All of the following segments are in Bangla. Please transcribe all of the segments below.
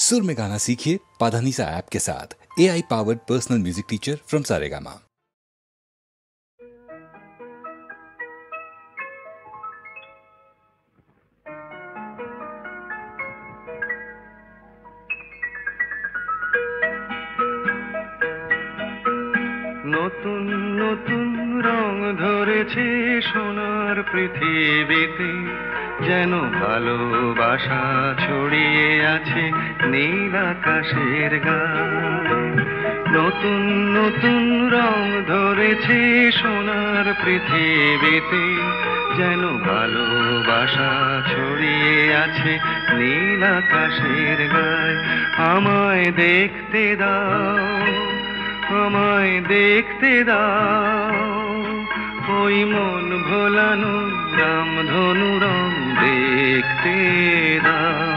सुर में गाना सीखिए पाधानीसा ऐप के साथ। AI powered personal music teacher from Saregama. নতুন নতুন রং ধরেছে সোনার পৃথিবীতে, যেন ভালোবাসা ছড়িয়ে আছে নীল আকাশের গায়ে। নতুন নতুন রং ধরেছে সোনার পৃথিবীতে, যেন ভালোবাসা ছড়িয়ে আছে নীল আকাশের গায়ে। আমায় দেখতে দাও, আমায় দেখতে দাও, ওই মন ভোলানো রামধনু রং দেখতে দাও।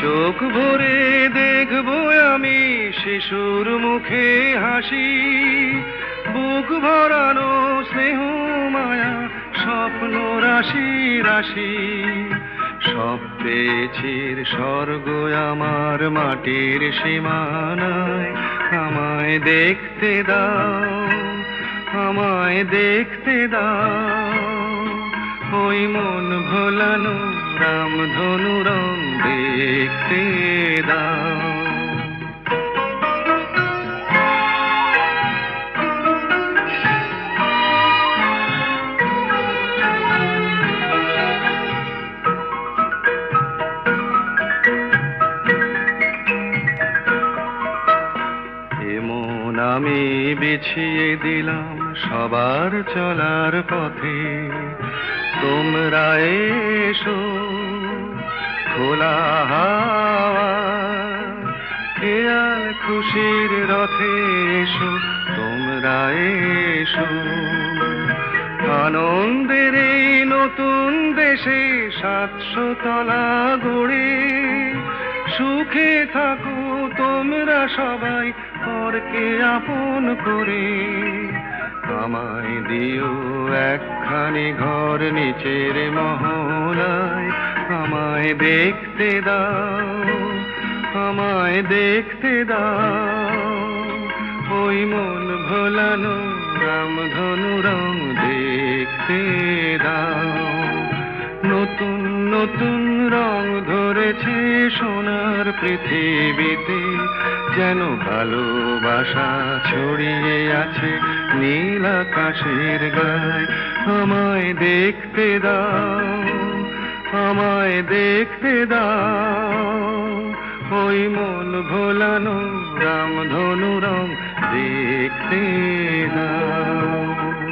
চোখ ভরে দেখবো আমি শিশুর মুখে হাসি, বুক ভরানো স্নেহ মায়া স্বপ্ন রাশি রাশি। সব পেয়েছির স্বর্গ আমার মাটির সীমানায়। আমায় দেখতে দাও, আমায় দেখতে দাও, ওই মন ভোলানো রামধনু রং দেখতে দাও। এমন আমি বিছিয়ে দিলাম সবার চলার পথে, তোমরা এসো খোলা হাওয়া খেয়াল খুশির রথে এসো, তোমরা এসো। আনন্দের এই নতুন দেশে 700 তলা গড়ে সুখে থাকো তোমরা সবাই পরকে আপন করে। আমায় দিও একখানি ঘর নিচের মহলায়। আমায় দেখতে দাও, আমায় দেখতে দাও, ওই মন ভোলানো রামধনু রং দেখতে দাও। নতুন নতুন রং ধরেছে সোনার পৃথিবীতে, যেন ভালোবাসা ছড়িয়ে আছে নীল আকাশের গায়ে। আমায় দেখতে দাও, আমায় দেখতে দাও, ওই মন ভোলানো রামধনু রং দেখতে দাও।